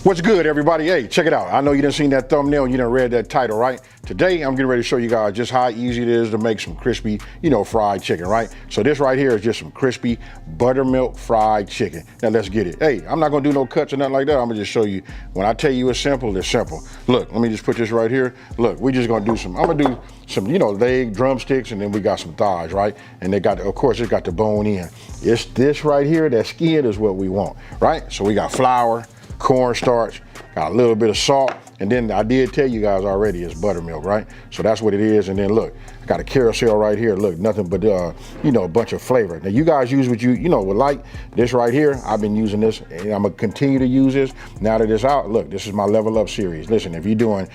What's good, everybody? Hey, check it out. I know you done seen that thumbnail and you done read that title, right? Today, I'm getting ready to show you guys just how easy it is to make some crispy, fried chicken, right? So this right here is just some crispy buttermilk fried chicken. Now let's get it. Hey, I'm not gonna do no cuts or nothing like that. I'm gonna just show you. When I tell you it's simple, it's simple. Look, let me just put this right here. Look, we just gonna do some, I'm gonna do some, leg, drumsticks, and then we got some thighs, right? And they got, of course, it got the bone in. It's this right here, that skin is what we want, right? So we got flour, cornstarch, got a little bit of salt, and then I did tell you guys already it's buttermilk, right? So that's what it is. And then look, I got a carousel right here. Look, nothing but a bunch of flavor. Now you guys use what you would like. This right here, I've been using this, and I'm gonna continue to use this now that it's out. Look, this is my Level Up series. Listen, if you're doing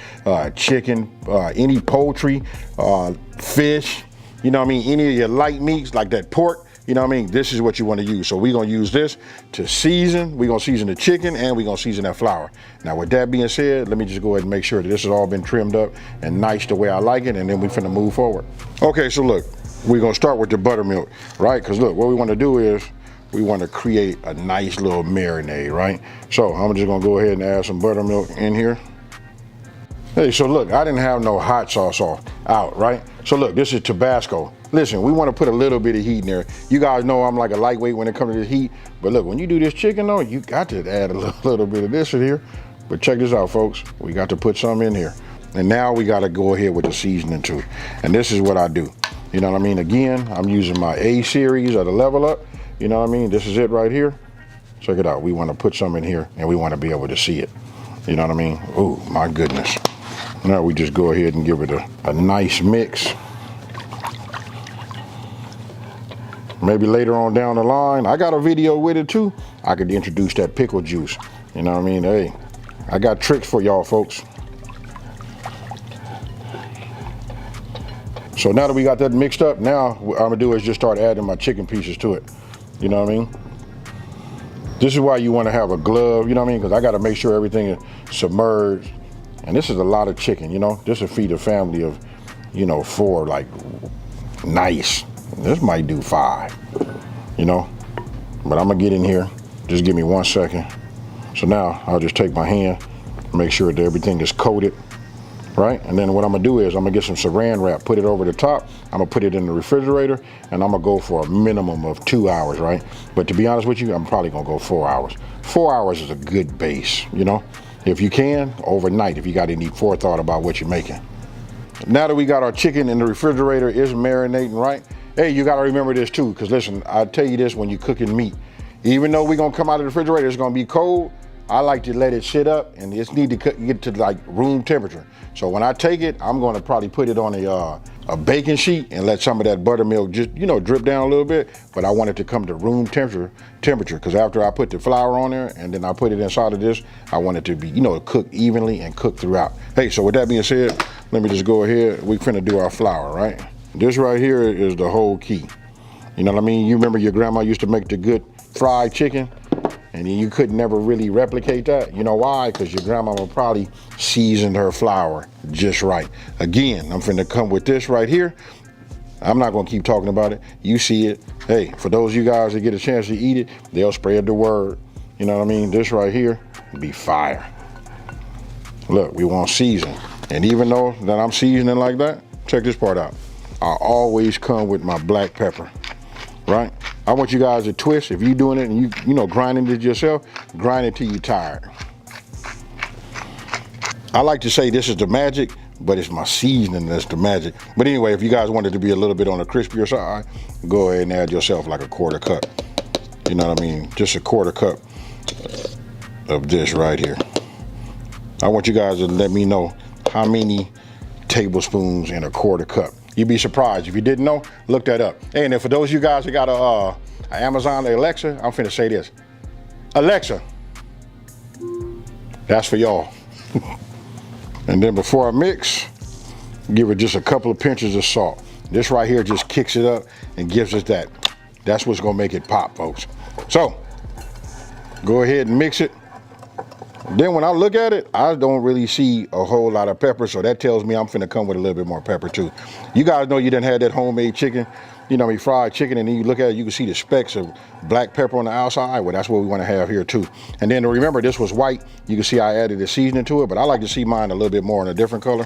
chicken, any poultry, fish, any of your light meats like that pork, this is what you want to use. So we're going to use this to season. We're going to season the chicken and we're going to season that flour. Now with that being said, let me just go ahead and make sure that this has all been trimmed up and nice the way I like it, and then we're finna move forward. Okay, so look, we're going to start with the buttermilk, right? Because look, what we want to do is we want to create a nice little marinade, right? So I'm just going to go ahead and add some buttermilk in here. Hey, so look, I didn't have no hot sauce out, right? So look, this is Tabasco. Listen, we want to put a little bit of heat in there. You guys know I'm like a lightweight when it comes to the heat, but look, when you do this chicken though, you got to add a little bit of this in here. But check this out, folks. We got to put some in here. And now we got to go ahead with the seasoning too. And this is what I do. You know what I mean? Again, I'm using my A series of the Level Up. You know what I mean? This is it right here. Check it out. We want to put some in here and we want to be able to see it. You know what I mean? Oh, my goodness. Now we just go ahead and give it a nice mix. Maybe later on down the line, I got a video with it too. I could introduce that pickle juice. You know what I mean? Hey, I got tricks for y'all folks. So now that we got that mixed up, now what I'm gonna do is just start adding my chicken pieces to it. You know what I mean? This is why you wanna have a glove, you know what I mean? Because I gotta make sure everything is submerged. And this is a lot of chicken, This will feed a family of, 4, like, nice. This might do 5, But I'm gonna get in here. Just give me 1 second. So now I'll just take my hand, make sure that everything is coated, right? And then what I'm gonna do is I'm gonna get some saran wrap, put it over the top. I'm gonna put it in the refrigerator, and I'm gonna go for a minimum of 2 hours, right? But to be honest with you, I'm probably gonna go 4 hours. 4 hours is a good base, If you can, overnight, if you got any forethought about what you're making. Now that we got our chicken in the refrigerator, it's marinating, right? Hey, you gotta remember this too, because listen, I tell you this when you're cooking meat. Even though we're gonna come out of the refrigerator, it's gonna be cold, I like to let it sit up and it's need to get to like room temperature. So when I take it, I'm gonna probably put it on a baking sheet and let some of that buttermilk just, drip down a little bit, but I want it to come to room temperature, because after I put the flour on there and then I put it inside of this, I want it to be, cooked evenly and cooked throughout. Hey, so with that being said, let me just go ahead. We're finna do our flour, right? This right here is the whole key. You know what I mean? You remember your grandma used to make the good fried chicken? And you could never really replicate that. You know why? Because your grandmama probably seasoned her flour just right. Again, I'm finna come with this right here. I'm not gonna keep talking about it. You see it. Hey, for those of you guys that get a chance to eat it, they'll spread the word. You know what I mean? This right here be fire. Look, we want season. And even though that I'm seasoning like that, check this part out. I always come with my black pepper, right? I want you guys to twist. If you're doing it and you grinding it yourself, grind it till you're tired. I like to say this is the magic, but it's my seasoning that's the magic. But anyway, if you guys want it to be a little bit on the crispier side, go ahead and add yourself like a 1/4 cup. You know what I mean? Just a 1/4 cup of this right here. I want you guys to let me know how many tablespoons in a 1/4 cup. You'd be surprised. If you didn't know, look that up. Hey, and then for those of you guys that got a Amazon Alexa, I'm finna say this. Alexa, that's for y'all. And then before I mix, give it just a couple of pinches of salt. This right here just kicks it up and gives us that. That's what's gonna make it pop, folks. So, go ahead and mix it. Then when I look at it, I don't really see a whole lot of pepper, so that tells me I'm finna come with a little bit more pepper too. You guys know you done had that homemade chicken, you know, fried chicken, and then you look at it, you can see the specks of black pepper on the outside. Well, that's what we wanna have here too. And then remember, this was white. You can see I added the seasoning to it, but I like to see mine a little bit more in a different color.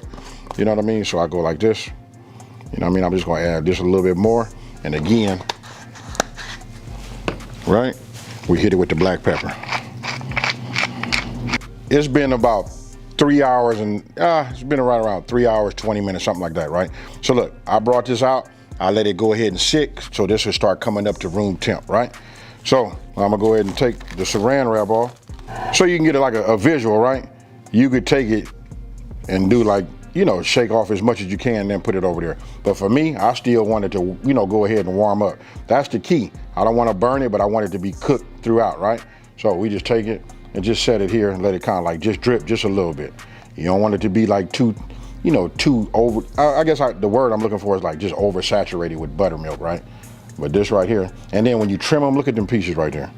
You know what I mean? So I go like this. You know what I mean? I'm just gonna add this a little bit more. And again, right? We hit it with the black pepper. It's been about 3 hours and it's been right around 3 hours, 20 minutes, something like that, right? So look, I brought this out. I let it go ahead and sit, so this will start coming up to room temp, right? So I'm gonna go ahead and take the saran wrap off so you can get it like a visual, right? You could take it and do like, you know, shake off as much as you can and then put it over there. But for me, I still wanted to, you know, go ahead and warm up. That's the key. I don't want to burn it, but I want it to be cooked throughout, right? So we just take it and just set it here and let it kind of like just drip just a little bit. You don't want it to be like too, you know, too over, I guess the word I'm looking for is like just oversaturated with buttermilk, right? But this right here, and then when you trim them, look at them pieces right there.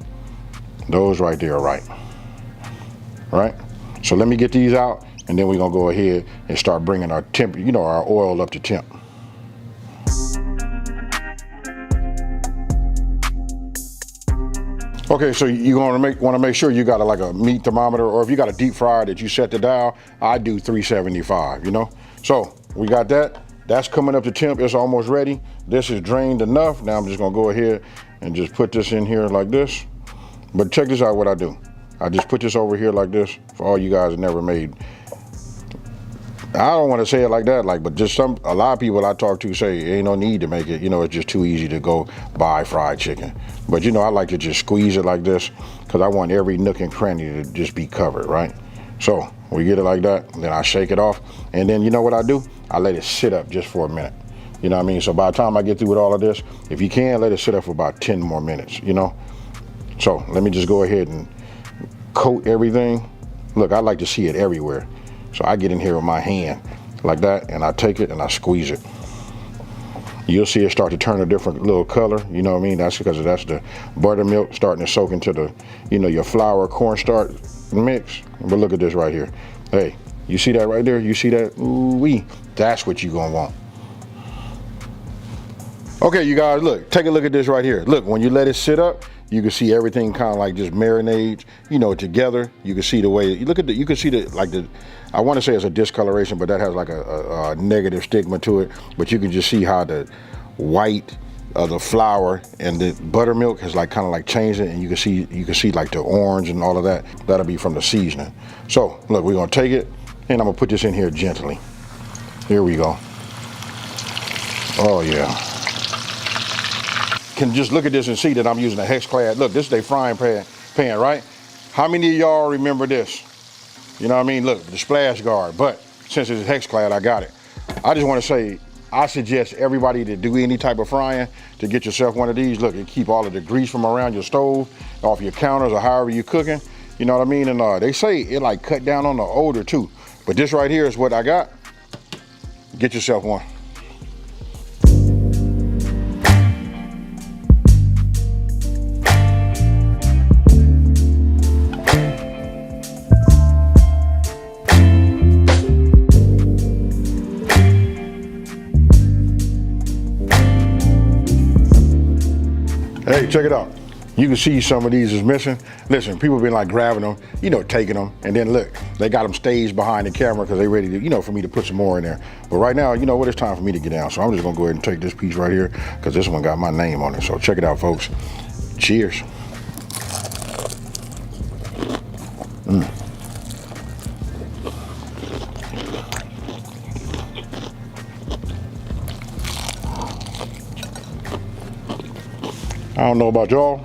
Those right there are right. Right? So let me get these out, and then we're gonna go ahead and start bringing our temp, you know, our oil up to temp. Okay, so you're gonna want to make sure you got like a meat thermometer, or if you got a deep fryer that you set the dial, I do 375, you know? So we got that. That's coming up to temp. It's almost ready. This is drained enough. Now I'm just gonna go ahead and just put this in here like this. But check this out what I do. I just put this over here like this for all you guys that never made. I don't want to say it like that, but just a lot of people I talk to say ain't no need to make it, you know, it's just too easy to go buy fried chicken. But you know, I like to just squeeze it like this because I want every nook and cranny to just be covered, right? So we get it like that, then I shake it off, and then you know what I do? I let it sit up just for a minute. You know what I mean? So by the time I get through with all of this, if you can, let it sit up for about 10 more minutes, you know? So let me just go ahead and coat everything. Look, I like to see it everywhere. So I get in here with my hand like that, and I take it and I squeeze it. You'll see it start to turn a different little color, you know what I mean? That's because that's the buttermilk starting to soak into the, you know, your flour cornstarch mix. But look at this right here. Hey, you see that right there? You see that? Ooh-wee. That's what you're gonna want. Okay, you guys, look, take a look at this right here. Look, when you let it sit up, you can see everything kind of like just marinades, you know, together. You can see the way, you look at the, you can see the, like the, I want to say it's a discoloration, but that has like a negative stigma to it. But you can just see how the white of the flour and the buttermilk has like kind of like changed it, and you can see like the orange and all of that. That'll be from the seasoning. So look, we're gonna take it, and I'm gonna put this in here gently. Here we go. Oh yeah. Can just look at this and see that I'm using a hex clad. Look, this is a frying pan, right? How many of y'all remember this? You know what I mean? Look, the splash guard, but since it's hex clad, I got it. I just want to say, I suggest everybody to do any type of frying to get yourself one of these. Look, it keep all of the grease from around your stove, off your counters, or however you're cooking. You know what I mean? And they say it like cut down on the odor too. But this right here is what I got. Get yourself one. Hey, check it out. You can see some of these is missing. Listen, people been like grabbing them, you know, taking them, and then look, they got them staged behind the camera because they ready to, you know, for me to put some more in there. But right now, you know what, it's time for me to get down. So I'm just gonna go ahead and take this piece right here because this one got my name on it. So check it out, folks. Cheers. I don't know about y'all.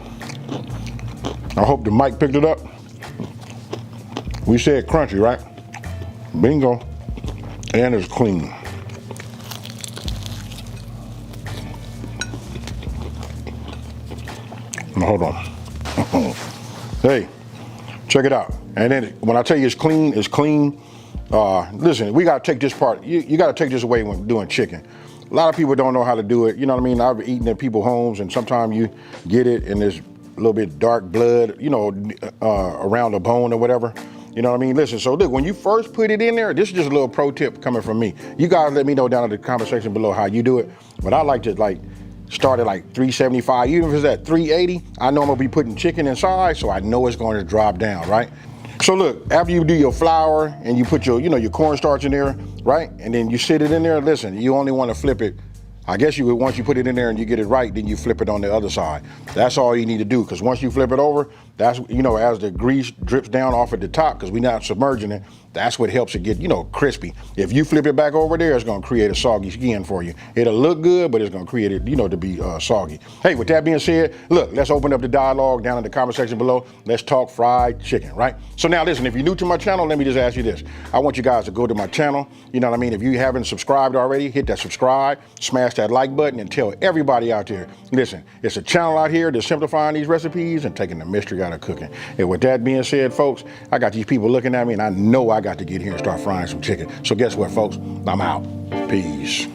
I hope the mic picked it up. We said crunchy, right? Bingo. And it's clean. Now, hold on. Hey, check it out. And then when I tell you it's clean, it's clean. Listen, we gotta take this part. You gotta take this away when doing chicken. A lot of people don't know how to do it. You know what I mean? I've eaten at people's homes, and sometimes you get it and there's a little bit dark blood, you know, around the bone or whatever. You know what I mean? Listen, so look, when you first put it in there, this is just a little pro tip coming from me. You guys let me know down in the comment section below how you do it. But I like to like start at like 375, even if it's at 380, I know I'm gonna be putting chicken inside, so I know it's going to drop down, right? So look, after you do your flour and you put your, your cornstarch in there, right? And then you sit it in there, listen, you only want to flip it. I guess you would, once you put it in there and you get it right, then you flip it on the other side. That's all you need to do, because once you flip it over, that's, as the grease drips down off at the top, because we're not submerging it, that's what helps it get, crispy. If you flip it back over there, it's gonna create a soggy skin for you. It'll look good, but it's gonna create it, to be soggy. Hey, with that being said, look, let's open up the dialogue down in the comment section below. Let's talk fried chicken, right? So now listen, if you're new to my channel, let me just ask you this. I want you guys to go to my channel, you know what I mean? If you haven't subscribed already, hit that subscribe, smash that like button, and tell everybody out there, listen, it's a channel out here that's simplifying these recipes and taking the mystery out of cooking. And with that being said, folks, I got these people looking at me, and I know I got to get here and start frying some chicken. So guess what, folks? I'm out. Peace.